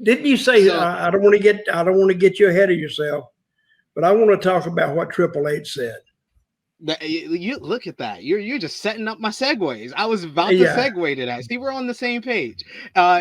Didn't you say I don't want to get you ahead of yourself, but I want to talk about what Triple H said. You look at that. You're just setting up my segues. I was about to Yeah. segue to that. See, we're on the same page.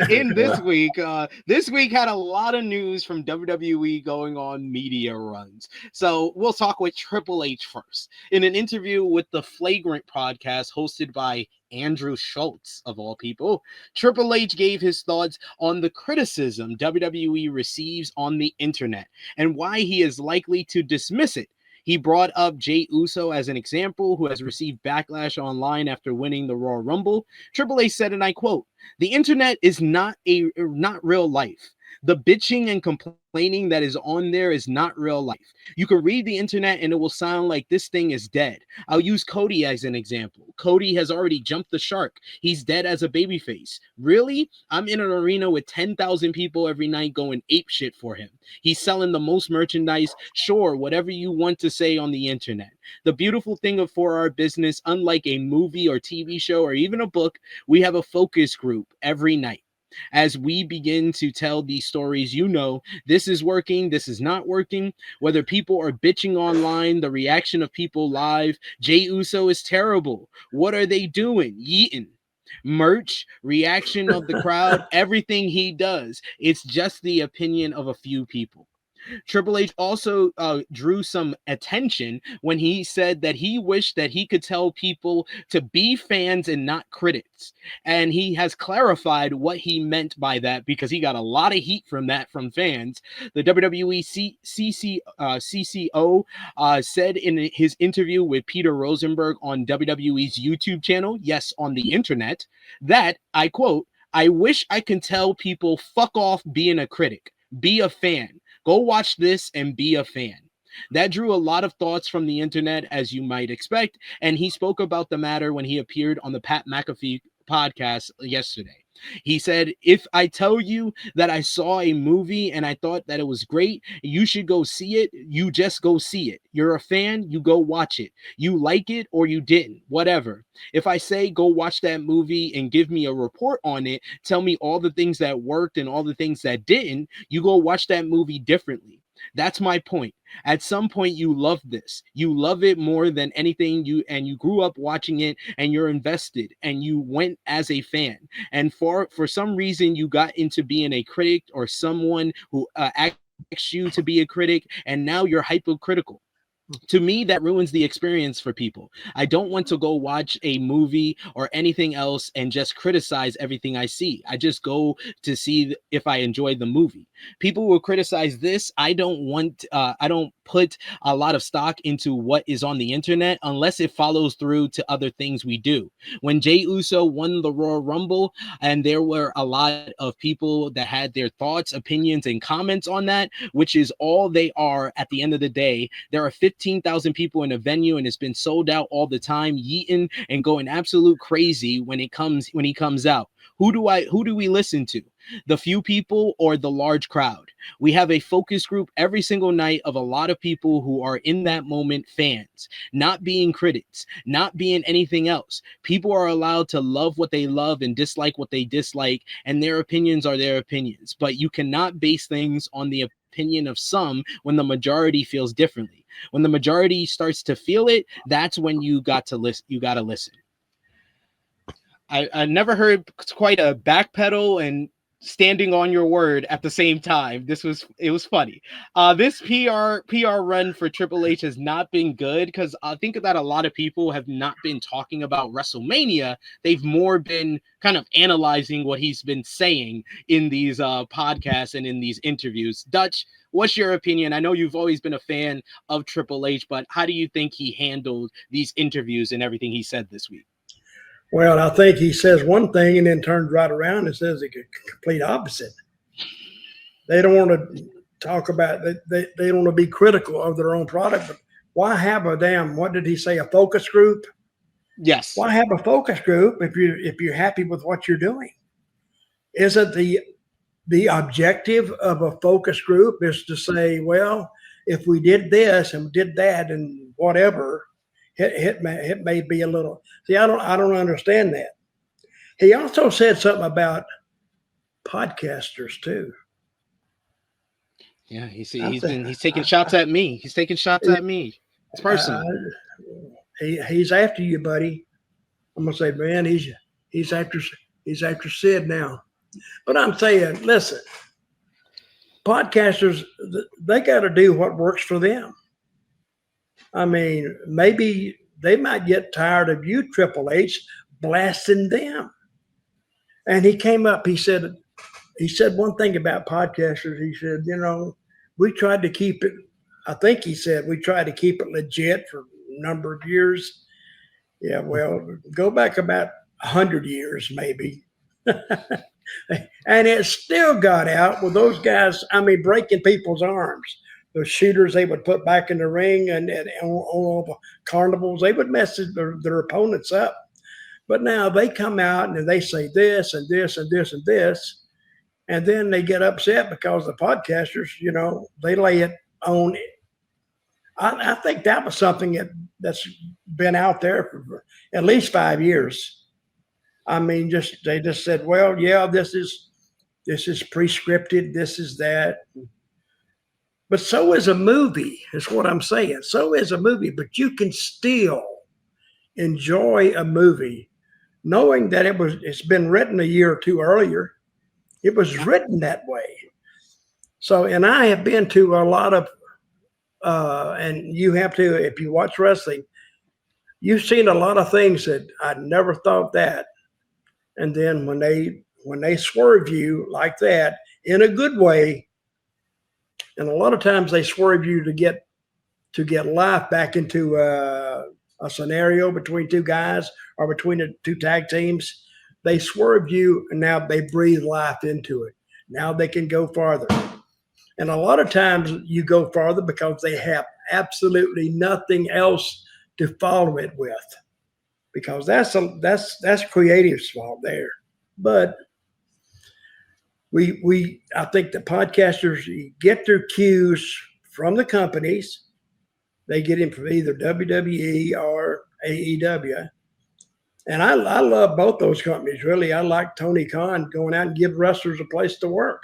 In this week had a lot of news from WWE going on media runs. So we'll talk with Triple H first. In an interview with the Flagrant podcast hosted by Andrew Schultz, of all people, Triple H gave his thoughts on the criticism WWE receives on the internet and why he is likely to dismiss it. He brought up Jey Uso as an example, who has received backlash online after winning the Royal Rumble. Triple H said, and I quote, "The internet is not real life. The bitching and complaining that is on there is not real life. You can read the internet and it will sound like this thing is dead. I'll use Cody as an example. Cody has already jumped the shark. He's dead as a babyface. Really? I'm in an arena with 10,000 people every night going ape shit for him. He's selling the most merchandise. Sure, whatever you want to say on the internet. The beautiful thing for our business, unlike a movie or TV show or even a book, we have a focus group every night. As we begin to tell these stories, this is working, this is not working. Whether people are bitching online, the reaction of people live, Jey Uso is terrible. What are they doing? Yeeting. Merch, reaction of the crowd, everything he does. It's just the opinion of a few people. Triple H also drew some attention when he said that he wished that he could tell people to be fans and not critics. And he has clarified what he meant by that because he got a lot of heat from that from fans. The WWE CCO said in his interview with Peter Rosenberg on WWE's YouTube channel, yes, on the internet, that, I quote, "I wish I could tell people fuck off being a critic. Be a fan. Go watch this and be a fan." That drew a lot of thoughts from the internet, as you might expect, and he spoke about the matter when he appeared on the Pat McAfee podcast yesterday. He said, "If I tell you that I saw a movie and I thought that it was great, you should go see it. You just go see it. You're a fan, you go watch it. You like it or you didn't, whatever. If I say go watch that movie and give me a report on it, tell me all the things that worked and all the things that didn't, you go watch that movie differently. That's my point. At some point, you love this. You love it more than anything. You grew up watching it, and you're invested, and you went as a fan. And for some reason, you got into being a critic or someone who asked you to be a critic, and now you're hypocritical. To me, that ruins the experience for people. I don't want to go watch a movie or anything else and just criticize everything I see. I just go to see if I enjoy the movie. People will criticize this. I don't put a lot of stock into what is on the internet unless it follows through to other things we do. When Jey Uso won the Royal Rumble, and there were a lot of people that had their thoughts, opinions, and comments on that, which is all they are at the end of the day. There are 15,000 people in a venue, and it's been sold out all the time, yeeting and going absolute crazy when he comes out. Who do we listen to? The few people or the large crowd? We have a focus group every single night of a lot of people who are in that moment fans, not being critics, not being anything else. People are allowed to love what they love and dislike what they dislike, and their opinions are their opinions. But you cannot base things on the opinion of some when the majority feels differently. When the majority starts to feel it, that's when you got to listen. You got to listen. I never heard quite a backpedal and standing on your word at the same time. It was funny. This PR run for Triple H has not been good because I think that a lot of people have not been talking about WrestleMania. They've more been kind of analyzing what he's been saying in these podcasts and in these interviews. Dutch, what's your opinion? I know you've always been a fan of Triple H, but how do you think he handled these interviews and everything he said this week? Well, I think he says one thing and then turns right around and says the complete opposite. They don't want to talk about they don't want to be critical of their own product. But why have what did he say? A focus group? Yes. Why have a focus group if you're happy with what you're doing? Isn't the objective of a focus group is to say, well, if we did this and did that and whatever. It may be a little. See, I don't understand that. He also said something about podcasters too. Yeah, he's taking shots at me. He's taking shots at me. It's personal. He's after you, buddy. I'm gonna say, man, he's after Sid now. But I'm saying, listen, podcasters, they got to do what works for them. I mean, maybe they might get tired of you, Triple H, blasting them. And he came up, he said one thing about podcasters. He said, we tried to keep it, I think he said, we tried to keep it legit for a number of years. Yeah, well, go back about 100 years, maybe. And it still got out with those guys, breaking people's arms. The shooters they would put back in the ring and all the carnivals, they would mess their opponents up. But now they come out and they say this and this and this and this. And then they get upset because the podcasters, they lay it on. I think that was something that's been out there for at least 5 years. They just said, well, yeah, this is pre-scripted. This is that. But so is a movie, is what I'm saying. So is a movie, but you can still enjoy a movie knowing that it's been written a year or two earlier. It was written that way. So, and I have been to a lot of, and you have to, if you watch wrestling, you've seen a lot of things that I never thought that. And then when they swerve you like that in a good way, and a lot of times they swerve you to get life back into a scenario between two guys or between the two tag teams. They swerve you, and now they breathe life into it. Now they can go farther. And a lot of times you go farther because they have absolutely nothing else to follow it with, because that's creative fault there. But I think the podcasters get their cues from the companies. They get them from either WWE or AEW. And I love both those companies, really. I like Tony Khan going out and give wrestlers a place to work.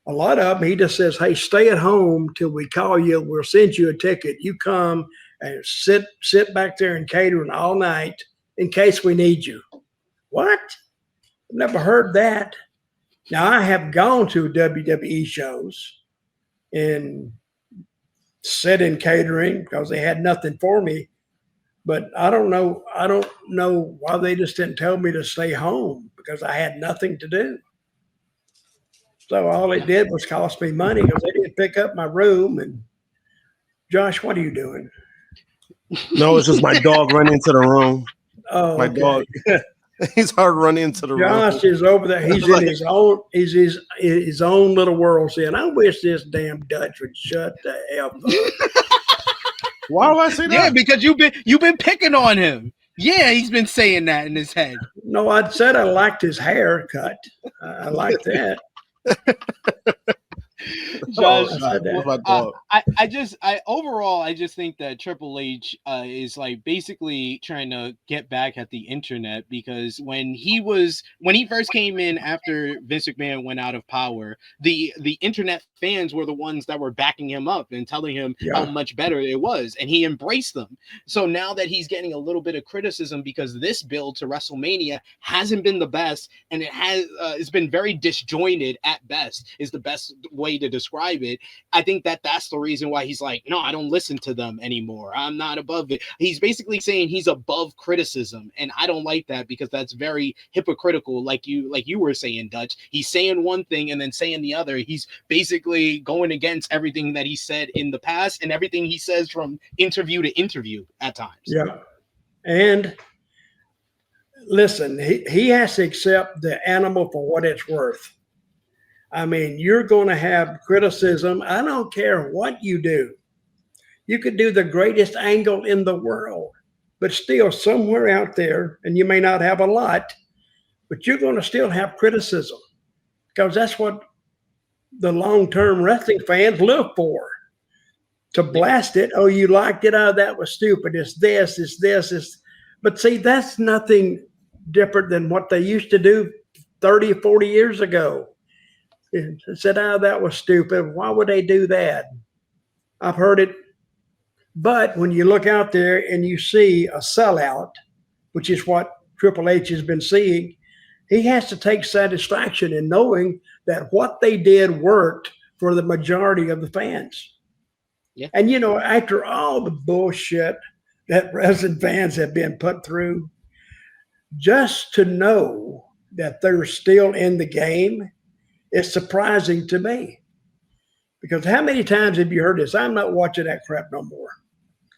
A lot of them, he just says, hey, stay at home till we call you. We'll send you a ticket. You come and sit back there and catering all night in case we need you. What? Never heard that. Now, I have gone to WWE shows and sit in catering because they had nothing for me. But I don't know why they just didn't tell me to stay home, because I had nothing to do. So all it did was cost me money because they didn't pick up my room. And Josh, what are you doing? No, it's just my dog running into the room. Oh, my dog. He's hard running into the room. Josh is over there. He's in his own little world, saying, I wish this damn Dutch would shut the hell up. Why do I say that? Yeah, because you've been picking on him. Yeah, he's been saying that in his head. No, I said I liked his haircut. I like that. Josh, overall, I just think that Triple H is like basically trying to get back at the internet, because when he first came in after Vince McMahon went out of power, the internet fans were the ones that were backing him up and telling him how much better it was, and he embraced them. So now that he's getting a little bit of criticism because this build to WrestleMania hasn't been the best, and it's been very disjointed at best, is the best way to describe it. I think that's the reason why he's like, no, I don't listen to them anymore. I'm not above it. He's basically saying he's above criticism, and I don't like that, because that's very hypocritical. Like you were saying, Dutch. He's saying one thing and then saying the other. He's basically going against everything that he said in the past and everything he says from interview to interview at times. Yeah. And listen, he has to accept the animal for what it's worth. I mean, you're going to have criticism. I don't care what you do. You could do the greatest angle in the world, but still somewhere out there, and you may not have a lot, but you're going to still have criticism, because that's what the long-term wrestling fans look for, to blast it. Oh, you liked it? Oh, that was stupid. It's this, it's this, it's. But see, that's nothing different than what they used to do 30 or 40 years ago. and said, "Oh, that was stupid. Why would they do that?" I've heard it. But when you look out there and you see a sellout, which is what Triple H has been seeing, he has to take satisfaction in knowing that what they did worked for the majority of the fans. Yeah. And, after all the bullshit that wrestling fans have been put through, just to know that they're still in the game is surprising to me. Because how many times have you heard this? I'm not watching that crap no more.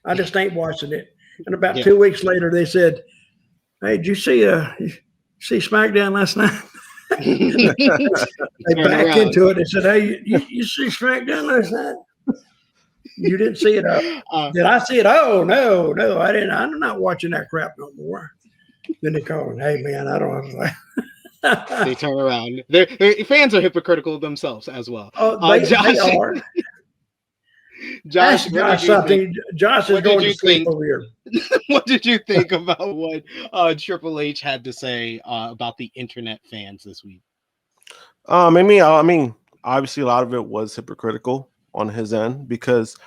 I just ain't watching it. And about 2 weeks later, they said, "Hey, did you see SmackDown last night?" They back into it. They said, "Hey, you see SmackDown last night? You didn't see it? Did I see it? Oh, no, I didn't. I'm not watching that crap no more." Then they call me, "Hey, man, I don't know." They turn around. Their fans are hypocritical themselves as well. Oh, they are. Josh, Josh is going to sleep over here. What did you think about what Triple H had to say about the internet fans this week? I mean, obviously a lot of it was hypocritical on his end because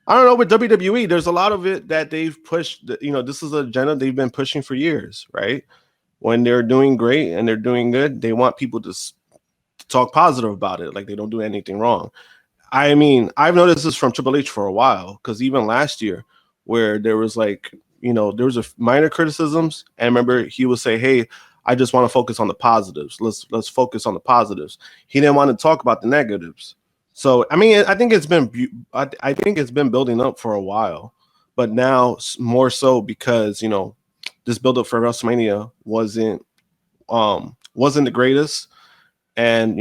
I don't know, with WWE, there's a lot of it that they've pushed. This is an agenda they've been pushing for years, right? When they're doing great and they're doing good, they want people to talk positive about it, like they don't do anything wrong. I mean, I've noticed this from Triple H for a while, because even last year, where there was there was a minor criticisms, and remember he would say, "Hey, I just want to focus on the positives. Let's focus on the positives." He didn't want to talk about the negatives. So I mean, I think it's been building up for a while, but now more so because this build up for WrestleMania wasn't the greatest, and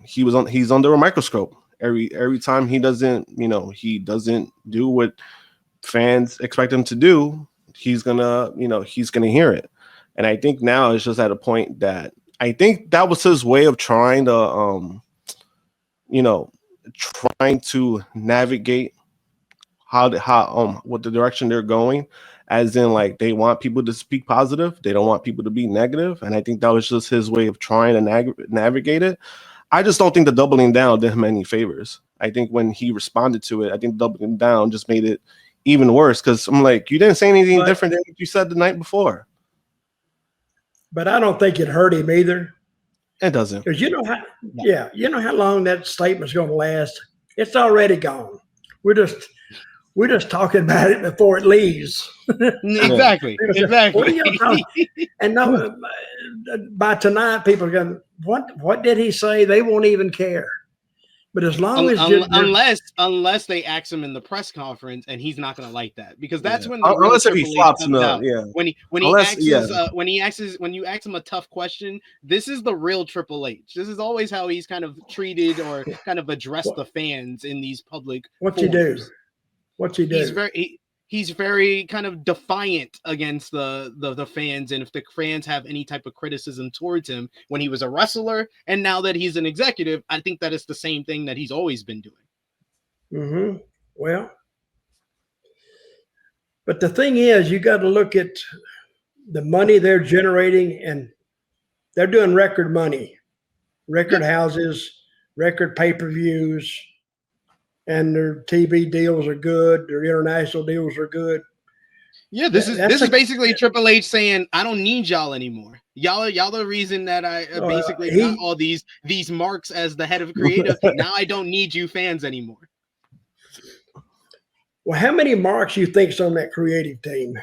he's under a microscope. Every time he doesn't do what fans expect him to do, he's gonna hear it. And I think now it's just at a point that I think that was his way of trying to navigate what the direction they're going, as in like they want people to speak positive, they don't want people to be negative, and I think that was just his way of trying to navigate it. I just don't think the doubling down did him any favors. I think when he responded to it, I think doubling down just made it even worse, because I'm like, you didn't say anything different than what you said the night before. But I don't think it hurt him either. It doesn't. Because you know how long that statement's going to last. It's already gone. We're just talking about it before it leaves. Exactly. Exactly. And no, by tonight, people are going, what did he say? They won't even care. But as long as unless they ask him in the press conference, and he's not going to like that, because that's when unless if he flops, when you ask him a tough question, this is the real Triple H. This is always how he's kind of treated or kind of addressed the fans in these public. What's he do? He's very kind of defiant against the fans, and if the fans have any type of criticism towards him when he was a wrestler, and now that he's an executive, I think that it's the same thing that he's always been doing. Mm-hmm. Well, but the thing is, you got to look at the money they're generating, and they're doing record money, record houses, record pay-per-views. And their TV deals are good. Their international deals are good. Yeah, this is basically Triple H saying, "I don't need y'all anymore. Y'all the reason that I basically got all these marks as the head of creative. Now I don't need you fans anymore." Well, how many marks you think's on that creative team?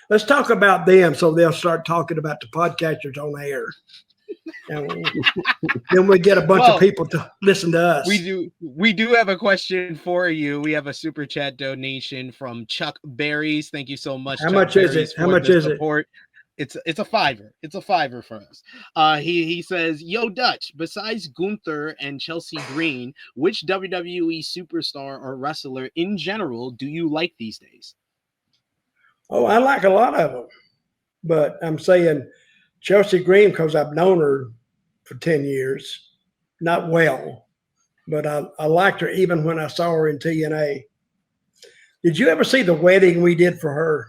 Let's talk about them, so they'll start talking about the podcasters on the air. And then we get a bunch of people to listen to us. We do have a question for you. We have a super chat donation from Chuck Berries. Thank you so much. How much is it? How much is it? It's a $5. It's a $5 for us. He says, "Yo, Dutch, besides Gunther and Chelsea Green, which WWE superstar or wrestler in general do you like these days?" Oh, I like a lot of them, but I'm saying Chelsea Green, because I've known her for 10 years, not well, but I liked her even when I saw her in TNA. Did you ever see the wedding we did for her?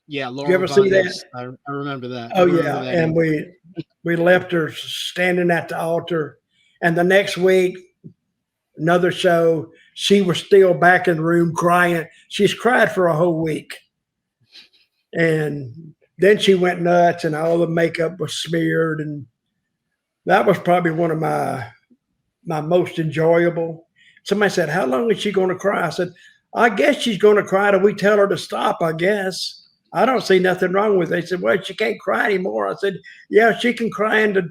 Yeah, Laura. Did you ever see that? I remember that. Oh, yeah. And we left her standing at the altar, And the next week, another show, she was still back in the room crying. She's cried for a whole week. And then she went nuts and all the makeup was smeared. And that was probably one of my most enjoyable. Somebody said, how long is she going to cry? I said, I guess she's going to cry till we tell her to stop, I guess. I don't see nothing wrong with it. They said, well, she can't cry anymore. I said, yeah, she can cry into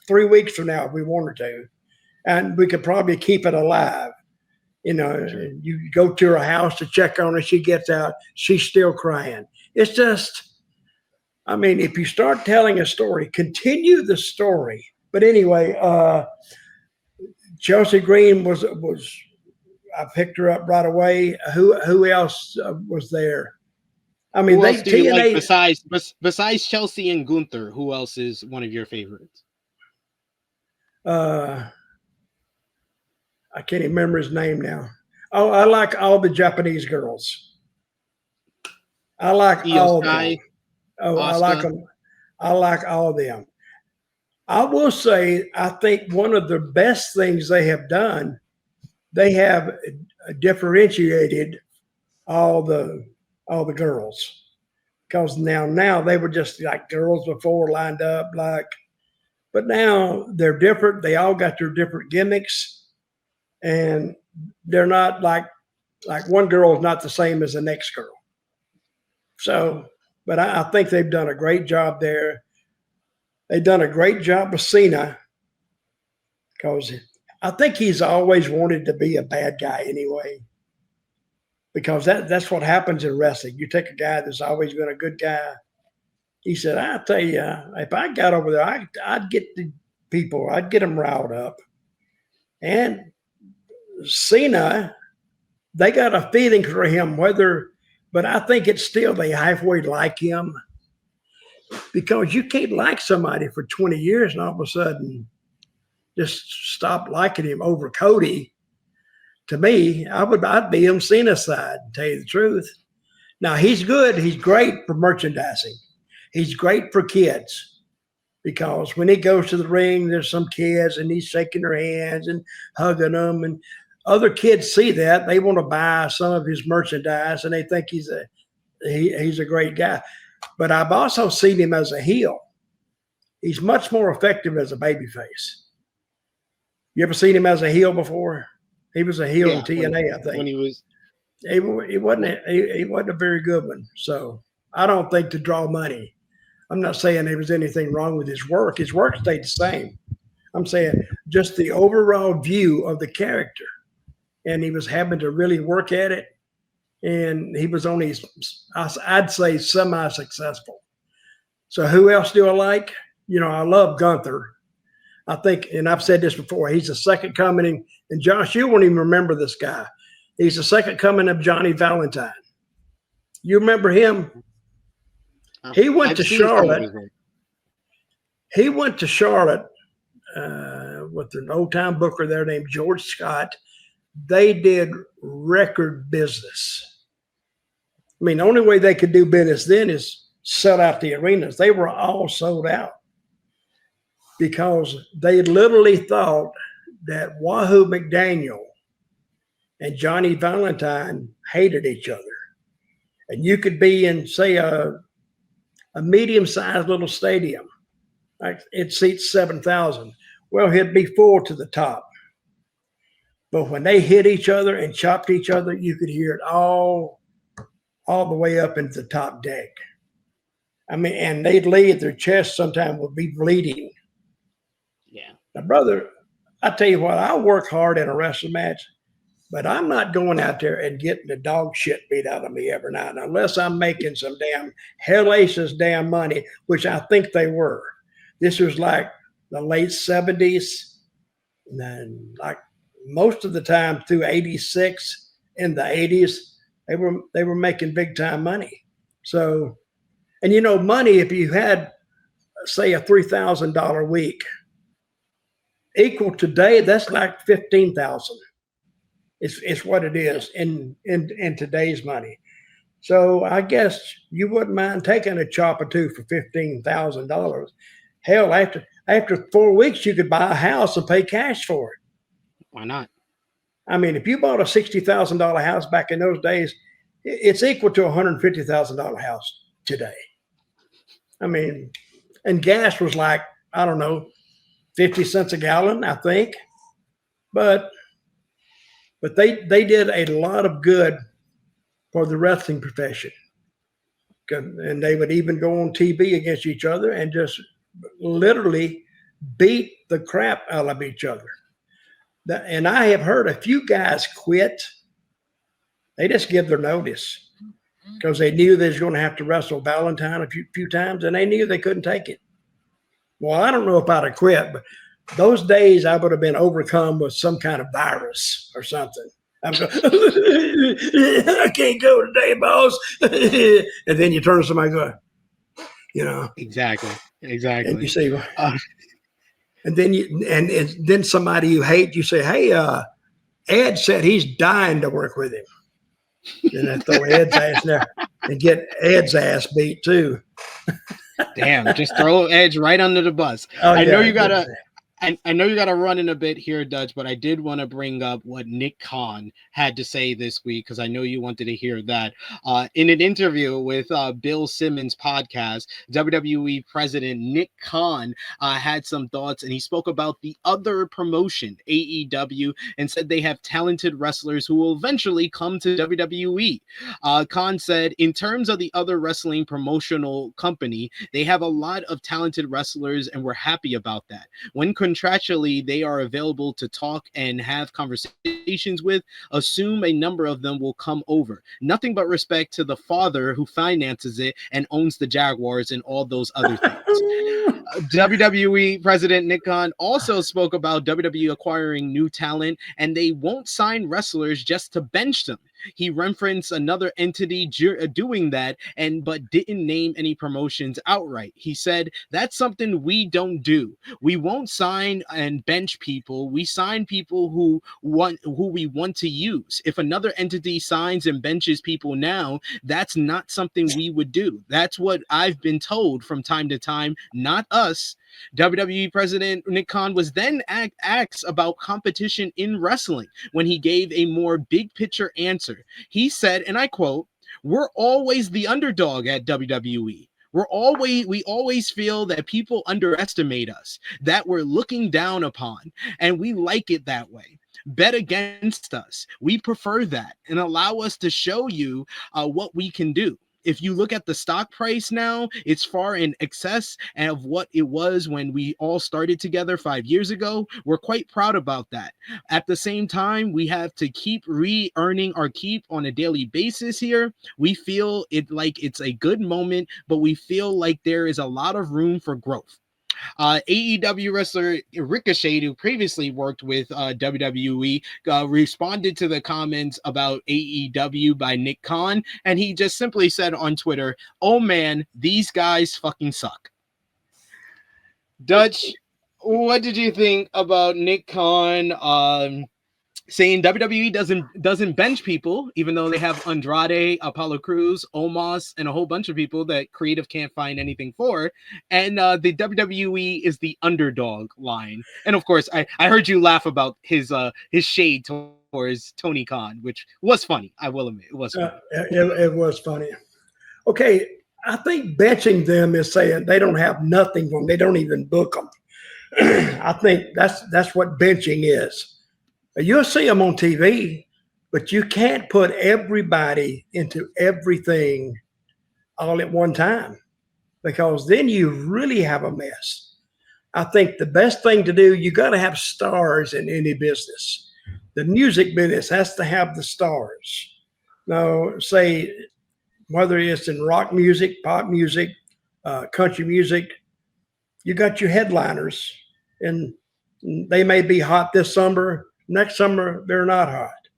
3 weeks from now if we want her to. And we could probably keep it alive. You know, you go to her house to check on her, she gets out, she's still crying. It's just, I mean, if you start telling a story, continue the story. But anyway, Chelsea Green was I picked her up right away. Who else was there? I mean, who they else do you TNA like besides Chelsea and Gunther? Who else is one of your favorites? I can't even remember his name now. Oh, I like all the Japanese girls. I like all of them. Oh, Asuka. I like them. I like all of them. I will say, I think one of the best things they have done, they have differentiated all the girls, because now they were just like girls before lined up but now they're different. They all got their different gimmicks, and they're not like one girl is not the same as the next girl. So, but I think they've done a great job there. They've done a great job with Cena, because I think he's always wanted to be a bad guy anyway. Because that's what happens in wrestling. You take a guy that's always been a good guy. He said, I'll tell you, if I got over there, I'd get the people, I'd get them riled up. And Cena, they got a feeling for him, but I think it's still they halfway like him. Because you can't like somebody for 20 years and all of a sudden just stop liking him over Cody. To me, I'd be on Cena's side, to tell you the truth. Now, he's good. He's great for merchandising. He's great for kids, because when he goes to the ring, there's some kids and he's shaking their hands and hugging them, and other kids see that. They want to buy some of his merchandise, and they think he's a great guy. But I've also seen him as a heel. He's much more effective as a babyface. You ever seen him as a heel before? He was a heel in TNA, I think. When he wasn't a very good one. So I don't think to draw money. I'm not saying there was anything wrong with his work. His work stayed the same. I'm saying just the overall view of the character. And he was having to really work at it. And he was only, I'd say, semi-successful. So who else do I like? You know, I love Gunther. I think, and I've said this before, he's the second coming, and Josh, you won't even remember this guy. He's the second coming of Johnny Valentine. You remember him? He went to Charlotte. He went to Charlotte with an old-time booker there named George Scott. They did record business. I mean, the only way they could do business then is sell out the arenas. They were all sold out, because they literally thought that Wahoo McDaniel and Johnny Valentine hated each other. And you could be in, say, a medium-sized little stadium, like it seats 7,000. Well, it'd be full to the top. But when they hit each other and chopped each other, you could hear it all the way up into the top deck. I mean, and they'd leave, their chest sometimes would be bleeding. Yeah. Now, brother, I tell you what, I'll work hard in a wrestling match, but I'm not going out there and getting the dog shit beat out of me every night, unless I'm making some damn hellacious damn money, which I think they were. This was like the late 70s, and then like most of the time through 86 in the 80s, they were making big time money. So, and you know, money, if you had, say, a $3,000 week, equal today, that's like 15,000. It's what it is in today's money. So I guess you wouldn't mind taking a chop or two for $15,000. Hell, After 4 weeks, you could buy a house and pay cash for it. Why not? I mean, if you bought a $60,000 house back in those days, it's equal to a $150,000 house today. I mean, and gas was like, I don't know, 50 cents a gallon, I think. But they did a lot of good for the wrestling profession. And they would even go on TV against each other and just literally beat the crap out of each other. And I have heard a few guys quit. They just give their notice because they knew they was going to have to wrestle Valentine a few times, and they knew they couldn't take it. Well, I don't know if I'd have quit, but those days I would have been overcome with some kind of virus or something. I'm going, I can't go today, boss. And then you turn to somebody and go, Exactly. And you say, and then somebody you hate, you say, hey, Ed said he's dying to work with him. And I throw Ed's ass there and get Ed's ass beat too. Damn, just throw Edge right under the bus. I know you gotta run in a bit here, Dutch, but I did want to bring up what Nick Khan had to say this week because I know you wanted to hear that. In an interview with Bill Simmons' podcast, WWE President Nick Khan had some thoughts, and he spoke about the other promotion, AEW, and said they have talented wrestlers who will eventually come to WWE. Khan said, in terms of the other wrestling promotional company, they have a lot of talented wrestlers, and we're happy about that. When contractually they are available to talk and have conversations with, assume a number of them will come over. Nothing but respect to the father who finances it and owns the Jaguars and all those other things. WWE President Nick Khan also spoke about WWE acquiring new talent, and they won't sign wrestlers just to bench them. He referenced another entity doing that, but didn't name any promotions outright. He said, that's something we don't do. We won't sign and bench people. We sign people who we want to use. If another entity signs and benches people now, that's not something we would do. That's what I've been told from time to time, not us. WWE President Nick Khan was then asked about competition in wrestling when he gave a more big picture answer. He said, and I quote, "We're always the underdog at WWE. We always feel that people underestimate us, that we're looking down upon, and we like it that way. Bet against us. We prefer that and allow us to show you what we can do. If you look at the stock price now, it's far in excess of what it was when we all started together 5 years ago. We're quite proud about that. At the same time, we have to keep re-earning our keep on a daily basis here. We feel it like it's a good moment, but we feel like there is a lot of room for growth." AEW wrestler Ricochet, who previously worked with WWE, responded to the comments about AEW by Nick Khan, and he just simply said on Twitter, "Oh man, these guys fucking suck." Dutch, what did you think about Nick Khan saying WWE doesn't bench people, even though they have Andrade, Apollo Crews, Omos, and a whole bunch of people that creative can't find anything for, and the WWE is the underdog line? And of course, I heard you laugh about his shade towards Tony Khan, which was funny. I will admit, it was funny. It was funny. Okay, I think benching them is saying they don't have nothing when they don't even book them. I think that's what benching is. You'll see them on TV, but you can't put everybody into everything all at one time because then you really have a mess. I think the best thing to do, you got to have stars in any business. The music business has to have the stars. Now, say, whether it's in rock music, pop music, country music, you got your headliners, and they may be hot this summer. Next summer, they're not hot.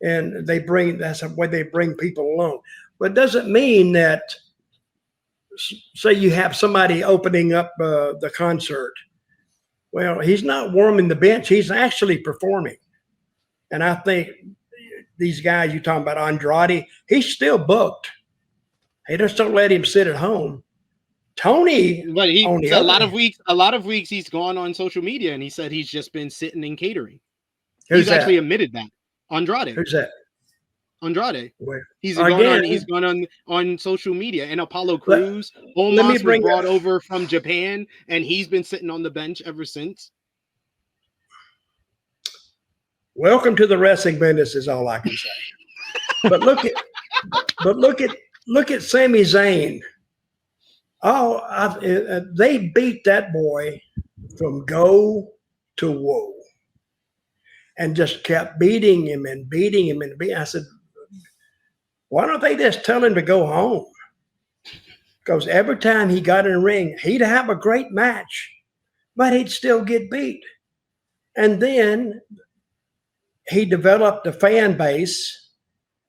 And that's the way they bring people along. But it doesn't mean that, say you have somebody opening up the concert. Well, he's not warming the bench. He's actually performing. And I think these guys you're talking about, Andrade, he's still booked. They just don't let him sit at home Tony, But on the a other lot of hand, weeks he's gone on social media and he said he's just been sitting and catering. who's He's that? actually admitted that. Andrade. Who's that? Where? He's Again, gone on social media, and Apollo let, Crews, let me Omos was bring brought up. over from Japan, and he's been sitting on the bench ever since. Welcome to the wrestling business is all I can say. But look at Sami Zayn. Oh, they beat that boy from go to woe, and just kept beating him and beating him and beating. I said, why don't they just tell him to go home? Because every time he got in the ring, he'd have a great match, but he'd still get beat. And then he developed a fan base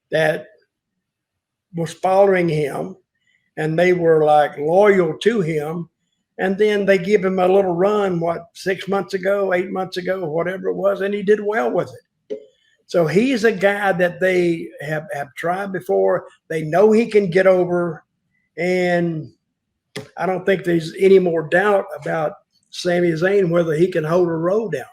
that was following him, and they were like loyal to him. And then they give him a little run, 6 months ago, 8 months ago, whatever it was, and he did well with it. So he's a guy that they have tried before. They know he can get over, and I don't think there's any more doubt about Sami Zayn, whether he can hold a road down.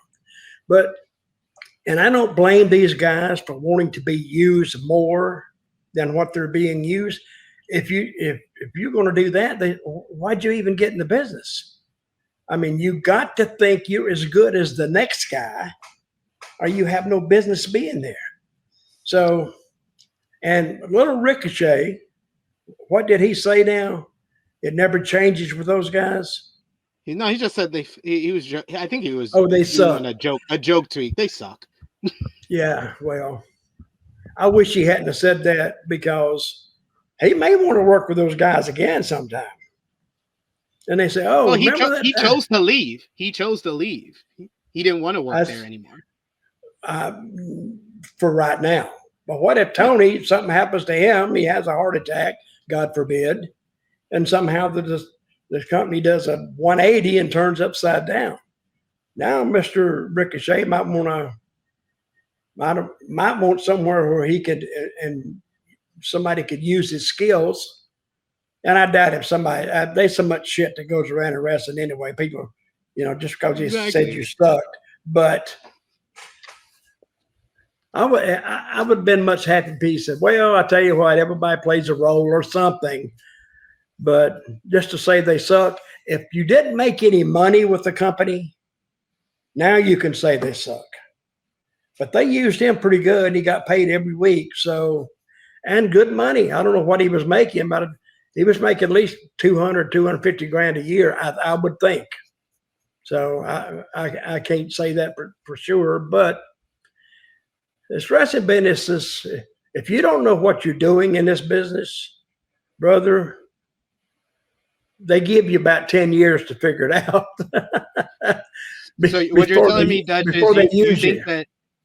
And I don't blame these guys for wanting to be used more than what they're being used. If you're going to do that, then why'd you even get in the business? I mean, you got to think you're as good as the next guy, or you have no business being there. So, and little Ricochet, what did he say now? It never changes with those guys. No, he just said he was. I think he was. Oh, they suck. A joke tweet. They suck. Yeah, well, I wish he hadn't have said that, because he may want to work with those guys again sometime. And they say, "Oh, he remember that?" He chose to leave. He chose to leave. He didn't want to work there anymore. For right now. But what if Tony, something happens to him, he has a heart attack, God forbid, and somehow the company does a 180 and turns upside down? Now, Mr. Ricochet might want somewhere where he could, and somebody could use his skills. And I doubt if somebody, there's so much shit that goes around in wrestling anyway. People, just because you said you're stuck. But I would have been much happy if he said, well, I tell you what, everybody plays a role or something. But just to say they suck, if you didn't make any money with the company, now you can say they suck. But they used him pretty good. He got paid every week. So, and good money. I don't know what he was making, but he was making at least 200, 250 grand a year, I would think. So I can't say that for sure, but this wrestling business is, if you don't know what you're doing in this business, brother, they give you about 10 years to figure it out. So what you're telling me, Dutch, is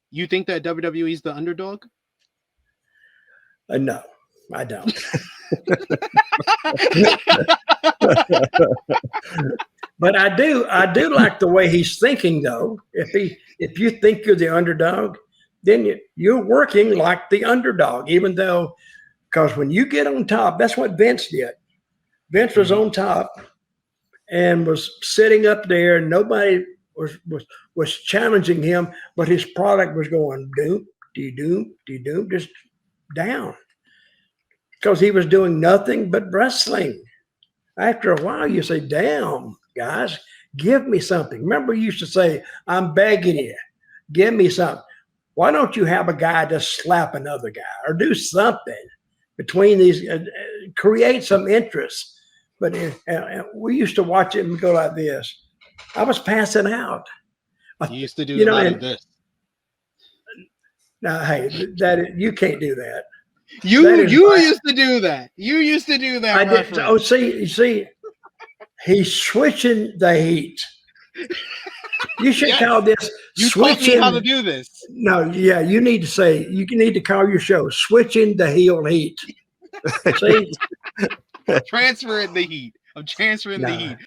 you think that WWE is the underdog? No, I don't. But I do like the way he's thinking, though. If you think you're the underdog, then you're working like the underdog, even though, because when you get on top, that's what Vince did. Vince was on top and was sitting up there, and nobody was challenging him, but his product was going doom, just down, because he was doing nothing but wrestling. After a while, you say, damn, guys, give me something. Remember, you used to say, I'm begging you, give me something. Why don't you have a guy just slap another guy or do something between these, create some interest? But we used to watch it and go like this. I was passing out. You used to do a lot of this. Now, hey, you can't do that. You used to do that. You used to do that. I did. Oh, see, he's switching the heat. You should call this switching. You taught me how to do this. No, yeah, you need to call your show "Switching the Heel Heat." See, transferring the heat. I'm transferring the heat.